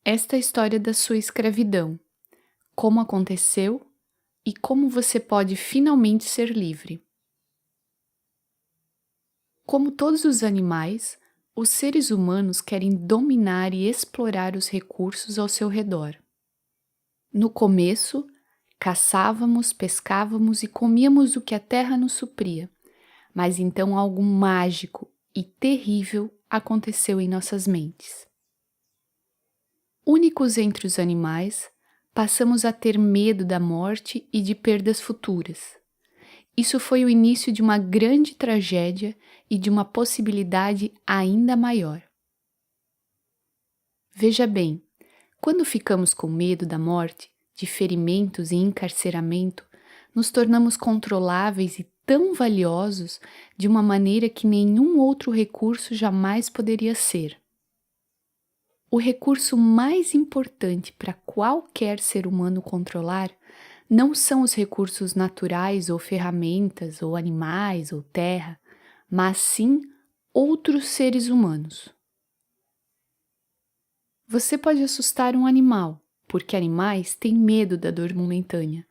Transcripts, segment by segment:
Esta é a história da sua escravidão, como aconteceu e como você pode finalmente ser livre. Como todos os animais, os seres humanos querem dominar e explorar os recursos ao seu redor. No começo, caçávamos, pescávamos e comíamos o que a terra nos supria, mas então algo mágico e terrível aconteceu em nossas mentes. Únicos entre os animais, passamos a ter medo da morte e de perdas futuras. Isso foi o início de uma grande tragédia e de uma possibilidade ainda maior. Veja bem, quando ficamos com medo da morte, de ferimentos e encarceramento, nos tornamos controláveis e tão valiosos de uma maneira que nenhum outro recurso jamais poderia ser. O recurso mais importante para qualquer ser humano controlar não são os recursos naturais ou ferramentas ou animais ou terra, mas sim outros seres humanos. Você pode assustar um animal, porque animais têm medo da dor momentânea.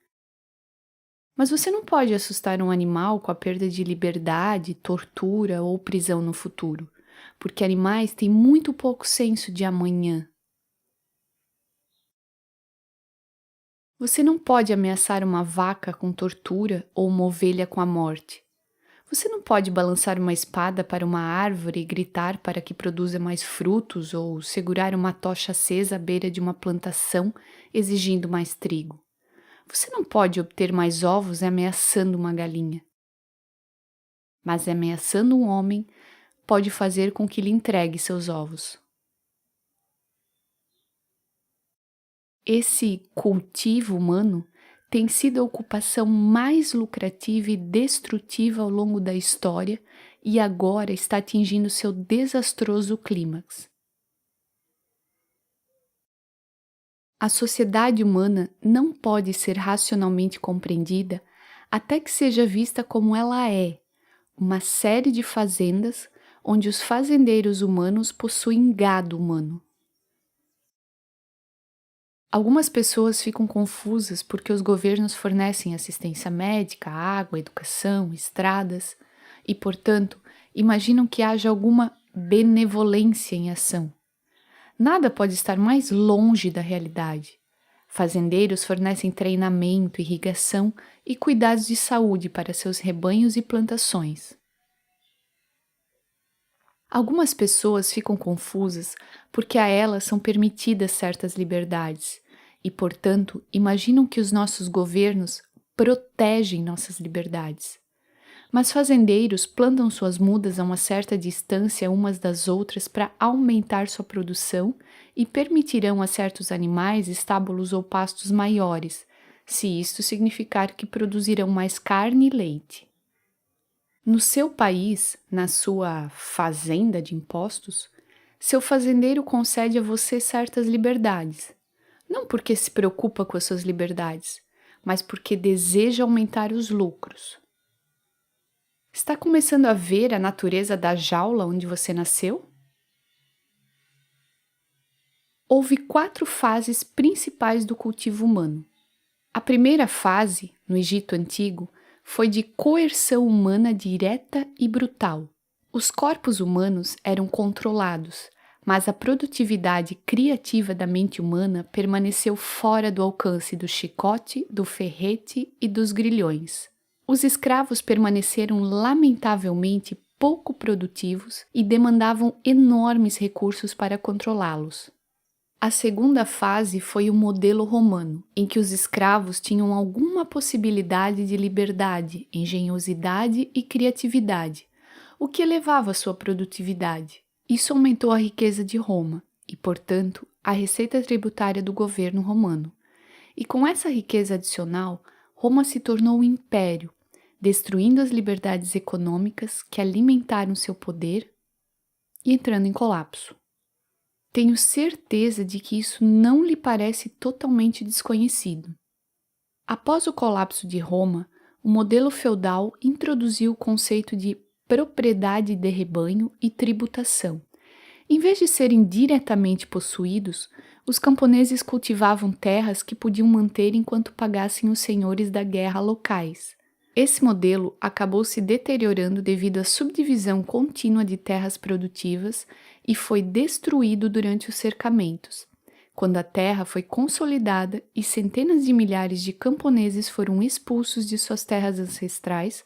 Mas você não pode assustar um animal com a perda de liberdade, tortura ou prisão no futuro, porque animais têm muito pouco senso de amanhã. Você não pode ameaçar uma vaca com tortura ou uma ovelha com a morte. Você não pode balançar uma espada para uma árvore e gritar para que produza mais frutos ou segurar uma tocha acesa à beira de uma plantação exigindo mais trigo. Você não pode obter mais ovos ameaçando uma galinha. Mas ameaçando um homem pode fazer com que lhe entregue seus ovos. Esse cultivo humano tem sido a ocupação mais lucrativa e destrutiva ao longo da história e agora está atingindo seu desastroso clímax. A sociedade humana não pode ser racionalmente compreendida até que seja vista como ela é, uma série de fazendas onde os fazendeiros humanos possuem gado humano. Algumas pessoas ficam confusas porque os governos fornecem assistência médica, água, educação, estradas e, portanto, imaginam que haja alguma benevolência em ação. Nada pode estar mais longe da realidade. Fazendeiros fornecem treinamento, irrigação e cuidados de saúde para seus rebanhos e plantações. Algumas pessoas ficam confusas porque a elas são permitidas certas liberdades e, portanto, imaginam que os nossos governos protegem nossas liberdades. Mas fazendeiros plantam suas mudas a uma certa distância umas das outras para aumentar sua produção e permitirão a certos animais estábulos ou pastos maiores, se isto significar que produzirão mais carne e leite. No seu país, na sua fazenda de impostos, seu fazendeiro concede a você certas liberdades, não porque se preocupa com as suas liberdades, mas porque deseja aumentar os lucros. Está começando a ver a natureza da jaula onde você nasceu? Houve 4 fases principais do cultivo humano. A primeira fase, no Egito Antigo, foi de coerção humana direta e brutal. Os corpos humanos eram controlados, mas a produtividade criativa da mente humana permaneceu fora do alcance do chicote, do ferrete e dos grilhões. Os escravos permaneceram lamentavelmente pouco produtivos e demandavam enormes recursos para controlá-los. A segunda fase foi o modelo romano, em que os escravos tinham alguma possibilidade de liberdade, engenhosidade e criatividade, o que elevava sua produtividade. Isso aumentou a riqueza de Roma e, portanto, a receita tributária do governo romano. E com essa riqueza adicional, Roma se tornou um império, destruindo as liberdades econômicas que alimentaram seu poder e entrando em colapso. Tenho certeza de que isso não lhe parece totalmente desconhecido. Após o colapso de Roma, o modelo feudal introduziu o conceito de propriedade de rebanho e tributação. Em vez de serem diretamente possuídos, os camponeses cultivavam terras que podiam manter enquanto pagassem os senhores da guerra locais. Esse modelo acabou se deteriorando devido à subdivisão contínua de terras produtivas e foi destruído durante os cercamentos, quando a terra foi consolidada e centenas de milhares de camponeses foram expulsos de suas terras ancestrais,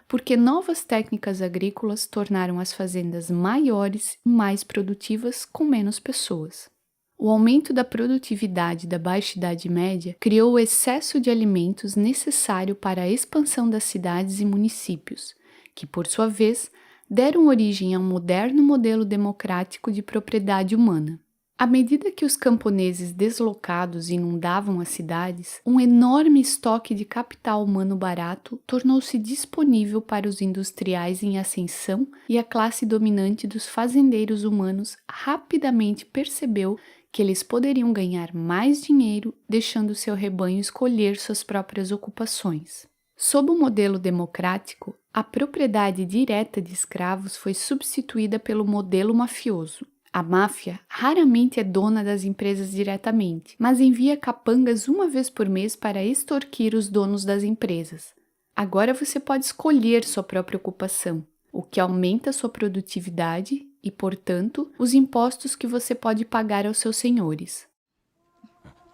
porque novas técnicas agrícolas tornaram as fazendas maiores e mais produtivas com menos pessoas. O aumento da produtividade da Baixa Idade Média criou o excesso de alimentos necessário para a expansão das cidades e municípios, que, por sua vez, deram origem a um moderno modelo democrático de propriedade humana. À medida que os camponeses deslocados inundavam as cidades, um enorme estoque de capital humano barato tornou-se disponível para os industriais em ascensão e a classe dominante dos fazendeiros humanos rapidamente percebeu que eles poderiam ganhar mais dinheiro deixando seu rebanho escolher suas próprias ocupações. Sob o modelo democrático, a propriedade direta de escravos foi substituída pelo modelo mafioso. A máfia raramente é dona das empresas diretamente, mas envia capangas uma vez por mês para extorquir os donos das empresas. Agora você pode escolher sua própria ocupação, o que aumenta sua produtividade e, portanto, os impostos que você pode pagar aos seus senhores.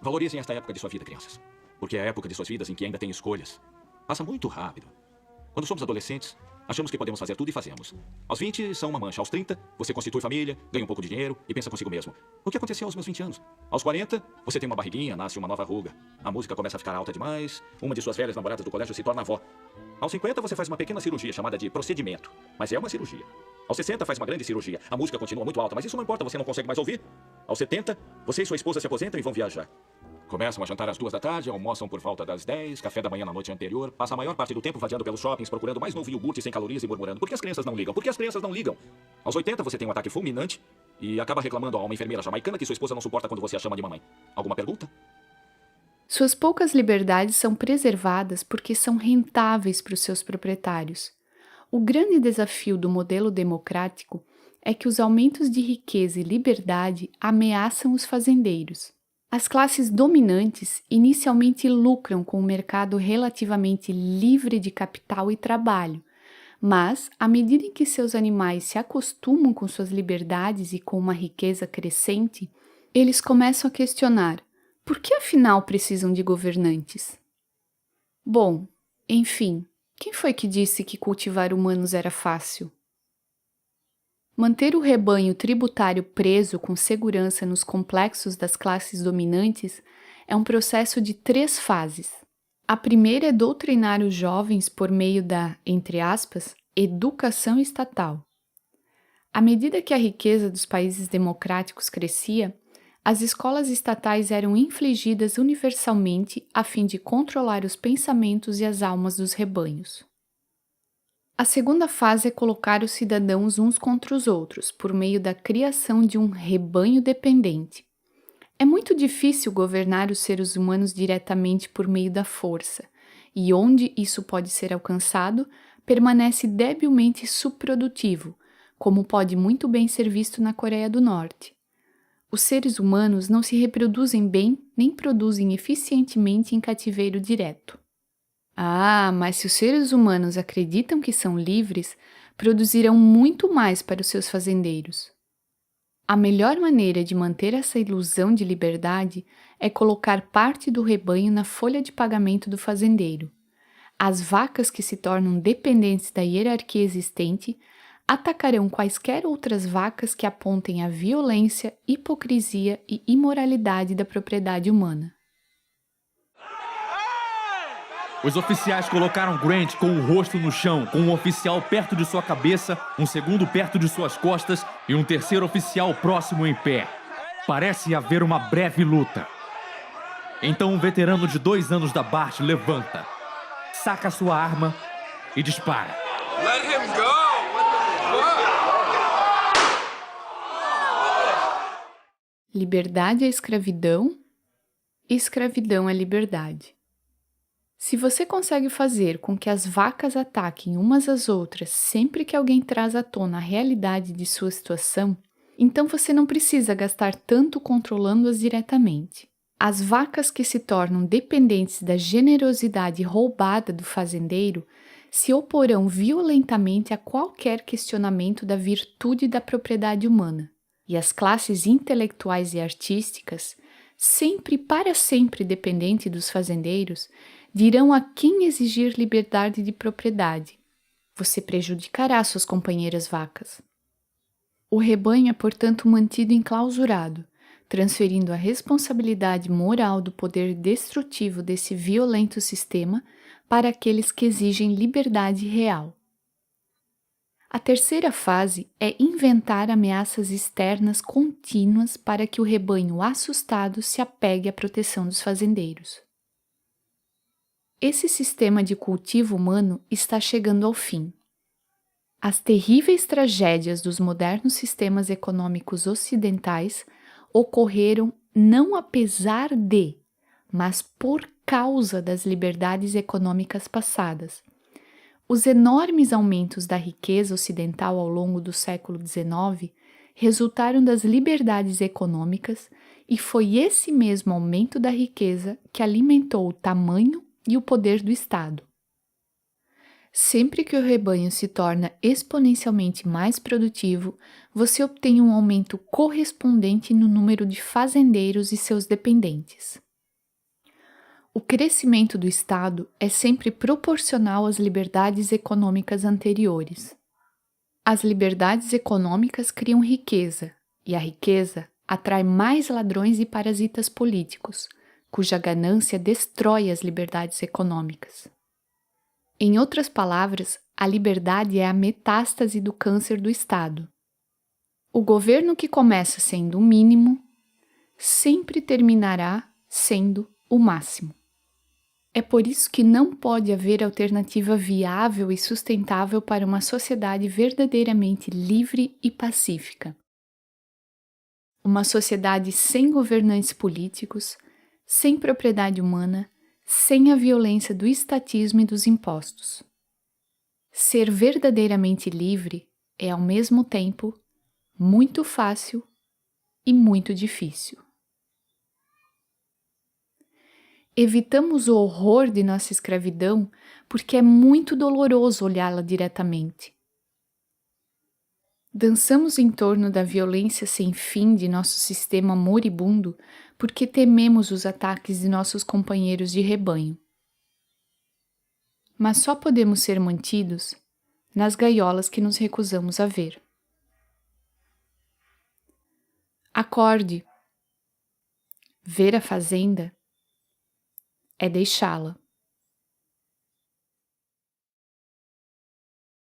Valorizem esta época de sua vida, crianças, porque é a época de suas vidas em que ainda tem escolhas. Passa muito rápido. Quando somos adolescentes, achamos que podemos fazer tudo e fazemos. Aos 20, são uma mancha. Aos 30, você constitui família, ganha um pouco de dinheiro e pensa consigo mesmo. O que aconteceu aos meus 20 anos? Aos 40, você tem uma barriguinha, nasce uma nova ruga. A música começa a ficar alta demais, uma de suas velhas namoradas do colégio se torna avó. Aos 50, você faz uma pequena cirurgia chamada de procedimento, mas é uma cirurgia. Aos 60, faz uma grande cirurgia. A música continua muito alta, mas isso não importa, você não consegue mais ouvir. Aos 70, você e sua esposa se aposentam e vão viajar. Começam a jantar às 2 da tarde, almoçam por volta das 10, café da manhã na noite anterior, passa a maior parte do tempo vadiando pelos shoppings, procurando mais novo iogurte sem calorias e murmurando: por que as crianças não ligam? Por que as crianças não ligam? Aos 80, você tem um ataque fulminante e acaba reclamando a uma enfermeira jamaicana que sua esposa não suporta quando você a chama de mamãe. Alguma pergunta? Suas poucas liberdades são preservadas porque são rentáveis para os seus proprietários. O grande desafio do modelo democrático é que os aumentos de riqueza e liberdade ameaçam os fazendeiros. As classes dominantes inicialmente lucram com o mercado relativamente livre de capital e trabalho, mas, à medida em que seus animais se acostumam com suas liberdades e com uma riqueza crescente, eles começam a questionar: por que afinal precisam de governantes? Bom, enfim, quem foi que disse que cultivar humanos era fácil? Manter o rebanho tributário preso com segurança nos complexos das classes dominantes é um processo de 3 fases. A primeira é doutrinar os jovens por meio da, entre aspas, educação estatal. À medida que a riqueza dos países democráticos crescia, as escolas estatais eram infligidas universalmente a fim de controlar os pensamentos e as almas dos rebanhos. A segunda fase é colocar os cidadãos uns contra os outros, por meio da criação de um rebanho dependente. É muito difícil governar os seres humanos diretamente por meio da força, e onde isso pode ser alcançado, permanece debilmente subprodutivo, como pode muito bem ser visto na Coreia do Norte. Os seres humanos não se reproduzem bem nem produzem eficientemente em cativeiro direto. Ah, mas se os seres humanos acreditam que são livres, produzirão muito mais para os seus fazendeiros. A melhor maneira de manter essa ilusão de liberdade é colocar parte do rebanho na folha de pagamento do fazendeiro. As vacas que se tornam dependentes da hierarquia existente atacarão quaisquer outras vacas que apontem a violência, hipocrisia e imoralidade da propriedade humana. Os oficiais colocaram Grant com o rosto no chão, com um oficial perto de sua cabeça, um segundo perto de suas costas e um terceiro oficial próximo em pé. Parece haver uma breve luta. Então um veterano de 2 anos da BART levanta, saca sua arma e dispara. Let him go! Liberdade é escravidão, escravidão é liberdade. Se você consegue fazer com que as vacas ataquem umas às outras sempre que alguém traz à tona a realidade de sua situação, Então você não precisa gastar tanto controlando-as diretamente. As vacas que se tornam dependentes da generosidade roubada do fazendeiro se oporão violentamente a qualquer questionamento da virtude da propriedade humana, e as classes intelectuais e artísticas, sempre e para sempre dependentes dos fazendeiros, dirão a quem exigir liberdade de propriedade. Você prejudicará suas companheiras vacas. O rebanho é, portanto, mantido enclausurado, transferindo a responsabilidade moral do poder destrutivo desse violento sistema para aqueles que exigem liberdade real. A terceira fase é inventar ameaças externas contínuas para que o rebanho assustado se apegue à proteção dos fazendeiros. Esse sistema de cultivo humano está chegando ao fim. As terríveis tragédias dos modernos sistemas econômicos ocidentais ocorreram não apesar de, mas por causa das liberdades econômicas passadas. Os enormes aumentos da riqueza ocidental ao longo do século XIX resultaram das liberdades econômicas e foi esse mesmo aumento da riqueza que alimentou o tamanho e o poder do Estado. Sempre que o rebanho se torna exponencialmente mais produtivo, você obtém um aumento correspondente no número de fazendeiros e seus dependentes. O crescimento do Estado é sempre proporcional às liberdades econômicas anteriores. As liberdades econômicas criam riqueza, e a riqueza atrai mais ladrões e parasitas políticos, cuja ganância destrói as liberdades econômicas. Em outras palavras, a liberdade é a metástase do câncer do Estado. O governo que começa sendo o mínimo, sempre terminará sendo o máximo. É por isso que não pode haver alternativa viável e sustentável para uma sociedade verdadeiramente livre e pacífica. Uma sociedade sem governantes políticos, sem propriedade humana, sem a violência do estatismo e dos impostos. Ser verdadeiramente livre é, ao mesmo tempo, muito fácil e muito difícil. Evitamos o horror de nossa escravidão porque é muito doloroso olhá-la diretamente. Dançamos em torno da violência sem fim de nosso sistema moribundo porque tememos os ataques de nossos companheiros de rebanho. Mas só podemos ser mantidos nas gaiolas que nos recusamos a ver. Acorde. Ver a fazenda é deixá-la.